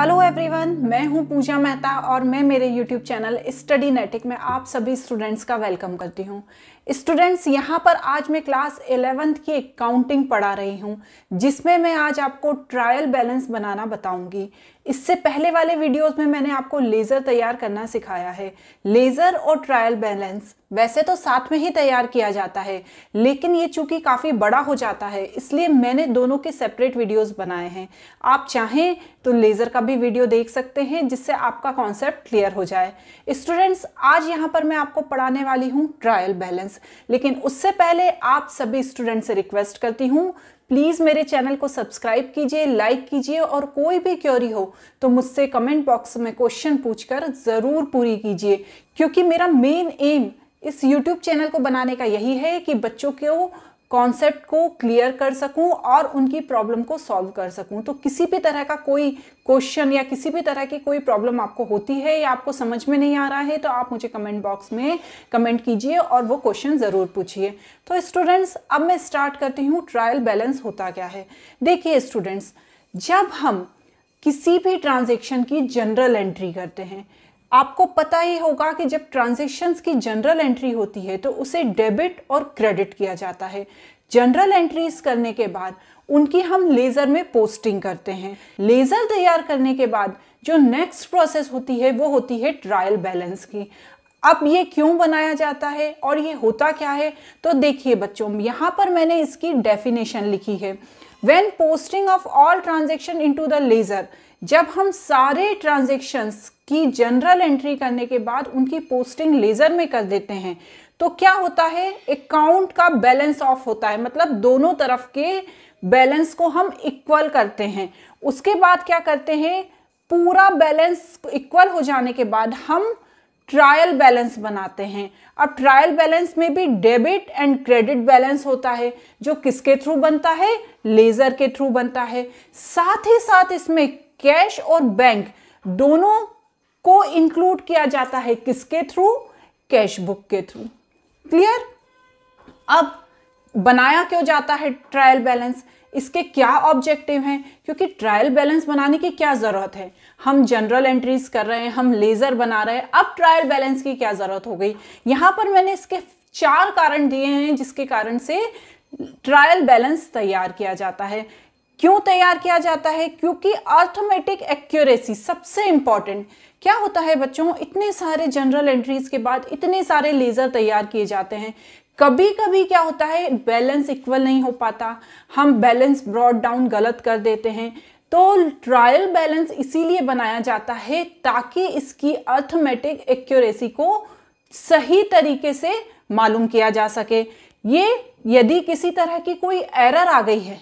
Hello everyone, मैं हूं पूजा मेहता और मैं मेरे यूट्यूब चैनल स्टडीनेटिक में आप सभी स्टूडेंट्स का वेलकम करती हूं। स्टूडेंट्स, यहां पर आज मैं क्लास 11th की अकाउंटिंग पढ़ा रही हूं, जिसमें मैं आज आपको ट्रायल बैलेंस बनाना बताऊंगी। इससे पहले वाले वीडियोस में मैंने आपको लेज़र तैयार करना सिखाया है। लेज़र और ट्रायल बैलेंस वैसे तो साथ में ही तैयार किया जाता है, लेकिन ये चूंकि काफ़ी बड़ा हो जाता है, इसलिए मैंने दोनों के सेपरेट वीडियोस बनाए हैं। आप चाहें तो लेज़र का भी वीडियो देख सकते हैं, जिससे आपका कॉन्सेप्ट क्लियर हो जाए। स्टूडेंट्स, आज यहाँ पर मैं आपको पढ़ाने वाली हूँ ट्रायल बैलेंस, लेकिन उससे पहले आप सभी स्टूडेंट से रिक्वेस्ट करती हूँ, प्लीज़ मेरे चैनल को सब्सक्राइब कीजिए, लाइक कीजिए और कोई भी क्वेरी हो तो मुझसे कमेंट बॉक्स में क्वेश्चन पूछकर ज़रूर पूरी कीजिए, क्योंकि मेरा मेन एम इस YouTube चैनल को बनाने का यही है कि बच्चों को कॉन्सेप्ट को क्लियर कर सकूं और उनकी प्रॉब्लम को सॉल्व कर सकूं। तो किसी भी तरह का कोई क्वेश्चन या किसी भी तरह की कोई प्रॉब्लम आपको होती है या आपको समझ में नहीं आ रहा है, तो आप मुझे कमेंट बॉक्स में कमेंट कीजिए और वो क्वेश्चन ज़रूर पूछिए। तो स्टूडेंट्स, अब मैं स्टार्ट करती हूँ ट्रायल बैलेंस होता क्या है। देखिए स्टूडेंट्स, जब हम किसी भी ट्रांजेक्शन की जनरल एंट्री करते हैं, आपको पता ही होगा कि जब ट्रांजैक्शंस की जनरल एंट्री होती है तो उसे डेबिट और क्रेडिट किया जाता है। जनरल एंट्रीज करने के बाद उनकी हम लेज़र में पोस्टिंग करते हैं। लेज़र तैयार करने के बाद जो नेक्स्ट प्रोसेस होती है वो होती है ट्रायल बैलेंस की। अब ये क्यों बनाया जाता है और ये होता क्या है, तो देखिए बच्चों, यहाँ पर मैंने इसकी डेफिनेशन लिखी है। When posting of all transaction into the laser, जब हम सारे ट्रांजेक्शन्स की जनरल एंट्री करने के बाद उनकी पोस्टिंग लेज़र में कर देते हैं, तो क्या होता है, अकाउंट का बैलेंस ऑफ होता है, मतलब दोनों तरफ के बैलेंस को हम इक्वल करते हैं। उसके बाद क्या करते हैं, पूरा बैलेंस इक्वल हो जाने के बाद हम ट्रायल बैलेंस बनाते हैं। अब ट्रायल बैलेंस में भी डेबिट एंड क्रेडिट बैलेंस होता है, जो किसके थ्रू बनता है, लेज़र के थ्रू बनता है। साथ ही साथ इसमें कैश और बैंक दोनों को इंक्लूड किया जाता है, किसके थ्रू, कैश बुक के थ्रू। क्लियर? अब बनाया क्यों जाता है ट्रायल बैलेंस, इसके क्या ऑब्जेक्टिव हैं, क्योंकि ट्रायल बैलेंस बनाने की क्या जरूरत है, हम जनरल एंट्रीज कर रहे हैं, हम लेज़र बना रहे हैं, अब ट्रायल बैलेंस की क्या जरूरत हो गई। यहां पर मैंने इसके 4 कारण दिए हैं जिसके कारण से ट्रायल बैलेंस तैयार किया जाता है। क्यों तैयार किया जाता है, क्योंकि अर्थमेटिक एक्यूरेसी सबसे इंपॉर्टेंट। क्या होता है बच्चों, इतने सारे जनरल एंट्रीज के बाद इतने सारे लेज़र तैयार किए जाते हैं, कभी कभी क्या होता है, बैलेंस इक्वल नहीं हो पाता, हम बैलेंस ब्रॉट डाउन गलत कर देते हैं। तो ट्रायल बैलेंस इसीलिए बनाया जाता है ताकि इसकी अर्थमेटिक एक्यूरेसी को सही तरीके से मालूम किया जा सके। ये यदि किसी तरह की कोई एरर आ गई है,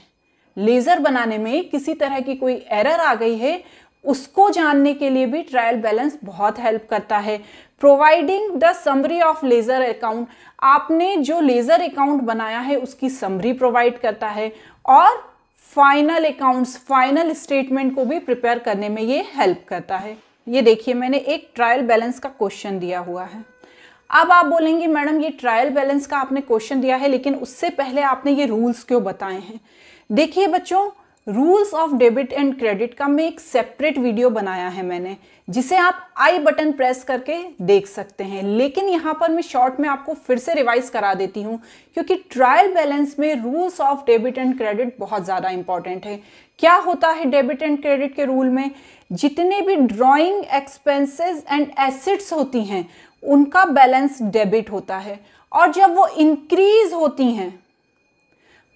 लेज़र बनाने में किसी तरह की कोई एरर आ गई है, उसको जानने के लिए भी ट्रायल बैलेंस बहुत हेल्प करता है। Providing the summary of laser account, आपने जो लेज़र अकाउंट बनाया है उसकी समरी प्रोवाइड करता है, और फाइनल अकाउंट्स, फाइनल स्टेटमेंट को भी प्रिपेयर करने में ये हेल्प करता है। ये देखिए, मैंने एक ट्रायल बैलेंस का क्वेश्चन दिया हुआ है। अब आप बोलेंगे मैडम ये ट्रायल बैलेंस का आपने क्वेश्चन दिया है, लेकिन उससे पहले आपने ये रूल्स क्यों बताए हैं। देखिए बच्चों, rules of debit and credit का मैं एक सेपरेट वीडियो बनाया है मैंने, जिसे आप आई बटन प्रेस करके देख सकते हैं, लेकिन यहाँ पर मैं शॉर्ट में आपको फिर से रिवाइज करा देती हूँ, क्योंकि ट्रायल बैलेंस में rules of debit and credit बहुत ज़्यादा इंपॉर्टेंट है। क्या होता है डेबिट एंड क्रेडिट के रूल में, जितने भी ड्रॉइंग एक्सपेंसेस एंड एसेट्स होती हैं उनका बैलेंस डेबिट होता है, और जब वो इंक्रीज होती हैं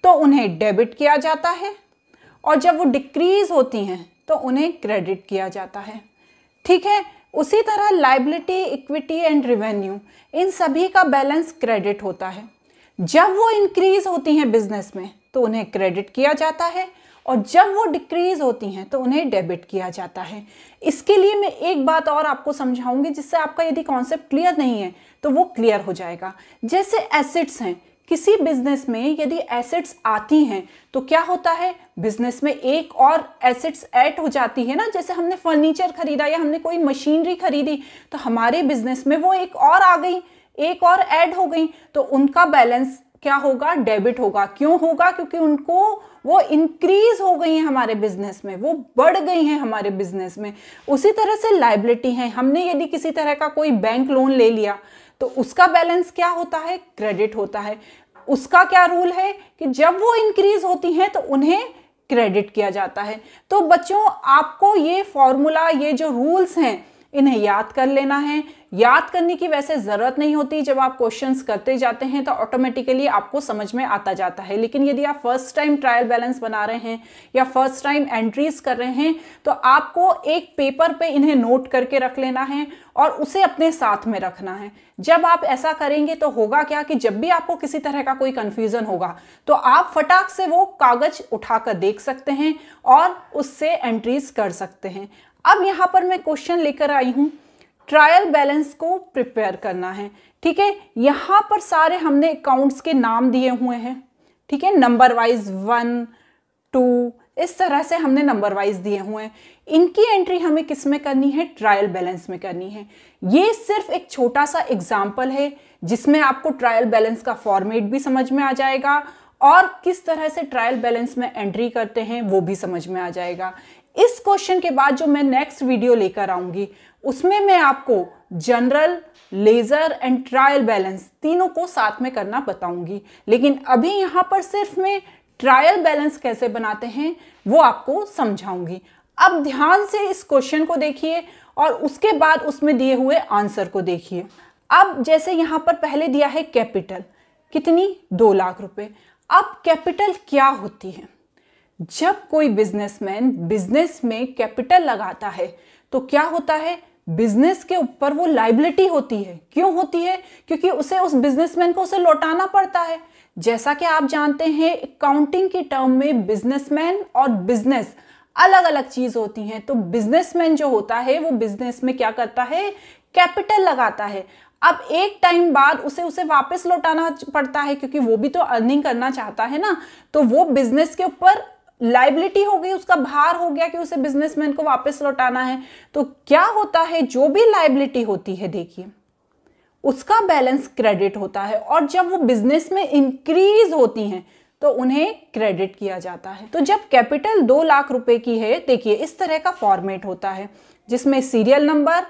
तो उन्हें डेबिट किया जाता है, और जब वो डिक्रीज होती हैं तो उन्हें क्रेडिट किया जाता है। ठीक है, उसी तरह लायबिलिटी, इक्विटी एंड रेवेन्यू, इन सभी का बैलेंस क्रेडिट होता है। जब वो इंक्रीज होती हैं बिजनेस में तो उन्हें क्रेडिट किया जाता है, और जब वो डिक्रीज होती हैं तो उन्हें डेबिट किया जाता है। इसके लिए मैं एक बात और आपको समझाऊंगी, जिससे आपका यदि कॉन्सेप्ट क्लियर नहीं है तो वो क्लियर हो जाएगा। जैसे एसेट्स हैं, किसी बिजनेस में यदि एसेट्स आती हैं तो क्या होता है, बिजनेस में एक और एसेट्स ऐड हो जाती है ना। जैसे हमने फर्नीचर खरीदा या हमने कोई मशीनरी खरीदी, तो हमारे बिजनेस में वो एक और आ गई, एक और ऐड हो गई, तो उनका बैलेंस क्या होगा, डेबिट होगा। क्यों होगा? क्योंकि उनको वो इंक्रीज हो गई हैं हमारे बिजनेस में, वो बढ़ गई हैं हमारे बिजनेस में। उसी तरह से लायबिलिटी है, हमने यदि किसी तरह का कोई बैंक लोन ले लिया तो उसका बैलेंस क्या होता है, क्रेडिट होता है। उसका क्या रूल है कि जब वो इंक्रीज होती हैं तो उन्हें क्रेडिट किया जाता है। तो बच्चों आपको ये फॉर्मूला, ये जो रूल्स हैं इन्हें याद कर लेना है। याद करने की वैसे ज़रूरत नहीं होती, जब आप क्वेश्चंस करते जाते हैं तो ऑटोमेटिकली आपको समझ में आता जाता है। लेकिन यदि आप फर्स्ट टाइम ट्रायल बैलेंस बना रहे हैं या फर्स्ट टाइम एंट्रीज कर रहे हैं तो आपको एक पेपर पे इन्हें नोट करके रख लेना है और उसे अपने साथ में रखना है। जब आप ऐसा करेंगे तो होगा क्या कि जब भी आपको किसी तरह का कोई कंफ्यूजन होगा तो आप फटाक से वो कागज उठाकर देख सकते हैं और उससे एंट्रीज कर सकते हैं। अब यहां पर मैं क्वेश्चन लेकर आई हूं, ट्रायल बैलेंस को प्रिपेयर करना है। ठीक है, यहां पर सारे हमने अकाउंट्स के नाम दिए हुए हैं। ठीक है, नंबर वाइज 1, 2 इस तरह से हमने नंबर वाइज दिए हुए हैं। इनकी एंट्री हमें किस में करनी है, ट्रायल बैलेंस में करनी है। ये सिर्फ एक छोटा सा एग्जाम्पल है जिसमें आपको ट्रायल बैलेंस का फॉर्मेट भी समझ में आ जाएगा और किस तरह से ट्रायल बैलेंस में एंट्री करते हैं वो भी समझ में आ जाएगा। इस क्वेश्चन के बाद जो मैं नेक्स्ट वीडियो लेकर आऊंगी उसमें मैं आपको general, ledger and trial balance तीनों को साथ में करना बताऊंगी। लेकिन अभी यहां पर सिर्फ मैं ट्रायल बैलेंस कैसे बनाते हैं वो आपको समझाऊंगी। अब ध्यान से इस क्वेश्चन को देखिए और उसके बाद उसमें दिए हुए आंसर को देखिए। अब जैसे यहां पर पहले दिया है कैपिटल, कितनी, 2 लाख रुपए। अब कैपिटल क्या होती है? जब कोई बिजनेसमैन बिजनेस में कैपिटल लगाता है तो क्या होता है, बिजनेस के ऊपर वो लायबिलिटी होती है। क्यों होती है? क्योंकि उसे, उस बिजनेसमैन को उसे लौटाना पड़ता है। जैसा कि आप जानते हैं अकाउंटिंग की टर्म में बिजनेसमैन और बिजनेस अलग अलग चीज होती हैं। तो बिजनेसमैन जो होता है वो बिजनेस में क्या करता है, कैपिटल लगाता है। अब एक टाइम बाद उसे वापस लौटाना पड़ता है क्योंकि वो भी तो अर्निंग करना चाहता है ना। तो वो बिजनेस के ऊपर लायबिलिटी हो गई, उसका भार हो गया कि उसे बिजनेसमैन को वापस लौटाना है। तो क्या होता है, जो भी लायबिलिटी होती है देखिए उसका बैलेंस क्रेडिट होता है और जब वो बिजनेस में इंक्रीज होती हैं तो उन्हें क्रेडिट किया जाता है। तो जब कैपिटल 2 लाख रुपए की है, देखिए इस तरह का फॉर्मेट होता है जिसमें serial number,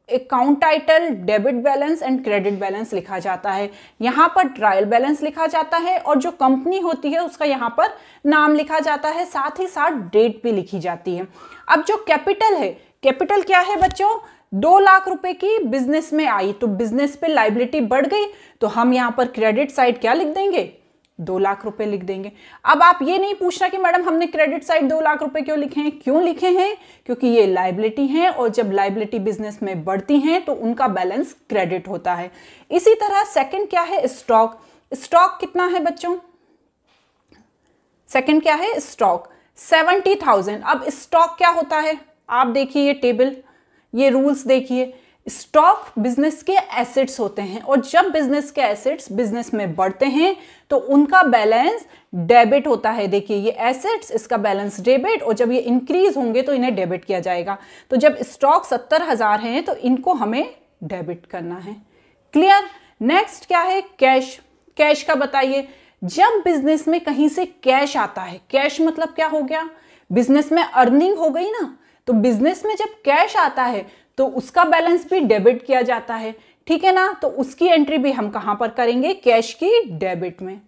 account title, debit balance and credit balance लिखा जाता है। यहाँ पर ट्रायल बैलेंस लिखा जाता है और जो कंपनी होती है उसका यहाँ पर नाम लिखा जाता है, साथ ही साथ डेट भी लिखी जाती है। अब जो कैपिटल है, कैपिटल क्या है बच्चों, 2 लाख रुपए की बिजनेस में आई तो बिजनेस पे लायबिलिटी बढ़ गई तो हम यहाँ पर क्रेडिट साइड क्या लिख देंगे, 2 लाख रुपए लिख देंगे। अब आप ये नहीं पूछना कि मैडम हमने क्रेडिट साइड 2 लाख रुपए क्यों लिखे हैं। क्यों लिखे हैं? क्योंकि ये लायबिलिटी है और जब लायबिलिटी बिजनेस में बढ़ती हैं तो उनका बैलेंस क्रेडिट होता है। इसी तरह सेकंड क्या है, स्टॉक। स्टॉक कितना है बच्चों, सेकंड क्या है, स्टॉक 70,000। अब स्टॉक क्या होता है, आप देखिए ये टेबल, ये रूल्स देखिए। स्टॉक बिजनेस के एसेट्स होते हैं और जब बिजनेस के एसेट्स बिजनेस में बढ़ते हैं तो उनका बैलेंस डेबिट होता है। देखिए ये एसेट्स, इसका बैलेंस डेबिट, और जब ये इंक्रीज होंगे तो इन्हें डेबिट किया जाएगा। तो जब स्टॉक 70,000 हैं तो इनको हमें डेबिट करना है। क्लियर? नेक्स्ट क्या है, कैश। कैश का बताइए, जब बिजनेस में कहीं से कैश आता है, कैश मतलब क्या हो गया, बिजनेस में अर्निंग हो गई ना, तो बिजनेस में जब कैश आता है तो उसका बैलेंस भी डेबिट किया जाता है। ठीक है ना, तो उसकी एंट्री भी हम कहां पर करेंगे, कैश की डेबिट में।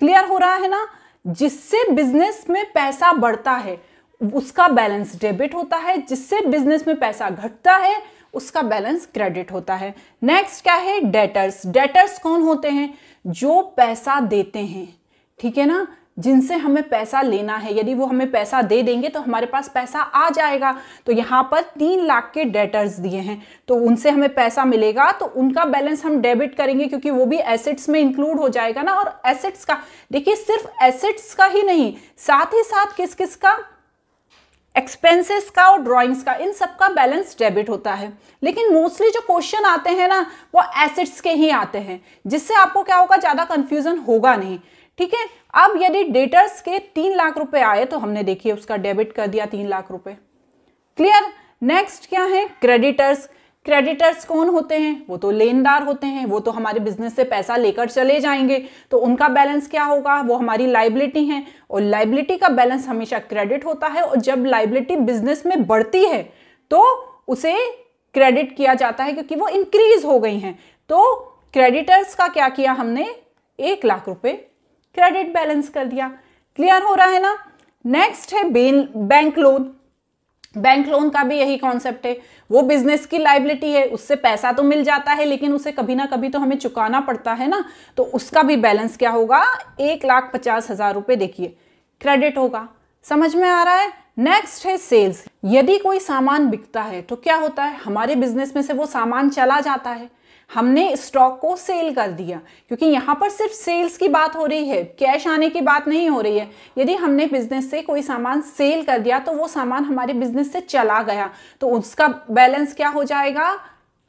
क्लियर हो रहा है ना? जिससे बिजनेस में पैसा बढ़ता है उसका बैलेंस डेबिट होता है, जिससे बिजनेस में पैसा घटता है उसका बैलेंस क्रेडिट होता है। नेक्स्ट क्या है, डेटर्स। डेटर्स कौन होते हैं, जो पैसा देते हैं। ठीक है ना, जिनसे हमें पैसा लेना है, यदि वो हमें पैसा दे देंगे तो हमारे पास पैसा आ जाएगा। तो यहाँ पर 3 लाख के डेटर्स दिए हैं तो उनसे हमें पैसा मिलेगा तो उनका बैलेंस हम डेबिट करेंगे क्योंकि वो भी एसेट्स में इंक्लूड हो जाएगा ना। और एसेट्स का देखिए, सिर्फ एसेट्स का ही नहीं, साथ ही साथ किस किस का, एक्सपेंसेस का और ड्राइंग्स का, इन सब का बैलेंस डेबिट होता है। लेकिन मोस्टली जो क्वेश्चन आते हैं ना वो एसेट्स के ही आते हैं, जिससे आपको क्या होगा, ज्यादा कंफ्यूजन होगा नहीं। ठीक है, अब यदि डेटर्स के 3 लाख रुपए आए तो हमने देखिए उसका डेबिट कर दिया 3 लाख रुपए। क्लियर? नेक्स्ट क्या है, क्रेडिटर्स। क्रेडिटर्स कौन होते हैं? वो तो लेनदार होते हैं, वो तो हमारे बिजनेस से पैसा लेकर चले जाएंगे, तो उनका बैलेंस क्या होगा? वो हमारी लाइबिलिटी है, और लाइबिलिटी का बैलेंस हमेशा क्रेडिट होता है, और जब लाइबिलिटी बिजनेस में बढ़ती है तो उसे क्रेडिट किया जाता है क्योंकि वो इंक्रीज हो गई हैं। तो क्रेडिटर्स का क्या किया हमने? 1 लाख रुपए क्रेडिट बैलेंस कर दिया। क्लियर हो रहा है ना? नेक्स्ट है बैंक लोन। बैंक लोन का भी यही कॉन्सेप्ट है, वो बिजनेस की लाइबिलिटी है, उससे पैसा तो मिल जाता है लेकिन उसे कभी ना कभी तो हमें चुकाना पड़ता है ना, तो उसका भी बैलेंस क्या होगा? 1,50,000 रुपए देखिए क्रेडिट होगा। समझ में आ रहा है? नेक्स्ट है सेल्स। यदि कोई सामान बिकता है तो क्या होता है? हमारे बिजनेस में से वो सामान चला जाता है, हमने स्टॉक को सेल कर दिया, क्योंकि यहाँ पर सिर्फ सेल्स की बात हो रही है, कैश आने की बात नहीं हो रही है। यदि हमने बिजनेस से कोई सामान सेल कर दिया तो वो सामान हमारे बिजनेस से चला गया, तो उसका बैलेंस क्या हो जाएगा?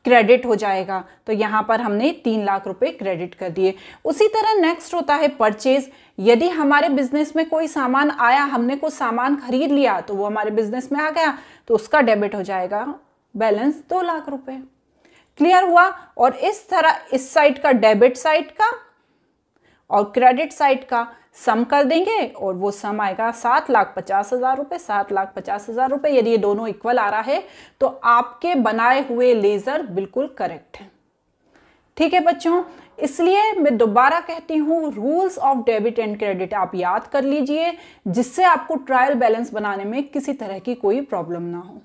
क्रेडिट हो जाएगा। तो यहाँ पर हमने 3 लाख रुपए क्रेडिट कर दिए। उसी तरह नेक्स्ट होता है परचेज। यदि हमारे बिजनेस में कोई सामान आया, हमने कुछ सामान खरीद लिया, तो वो हमारे बिजनेस में आ गया, तो उसका डेबिट हो जाएगा, बैलेंस 2 लाख रुपए। क्लियर हुआ? और इस तरह इस साइड का डेबिट साइड का और क्रेडिट साइड का सम कर देंगे और वो सम आएगा 7,50,000 रुपए। 7,50,000 रुपए, यदि ये दोनों इक्वल आ रहा है तो आपके बनाए हुए लेजर बिल्कुल करेक्ट है। ठीक है बच्चों, इसलिए मैं दोबारा कहती हूँ, rules of debit and credit आप याद कर लीजिए, जिससे आपको ट्रायल बैलेंस बनाने में किसी तरह की कोई प्रॉब्लम ना हो।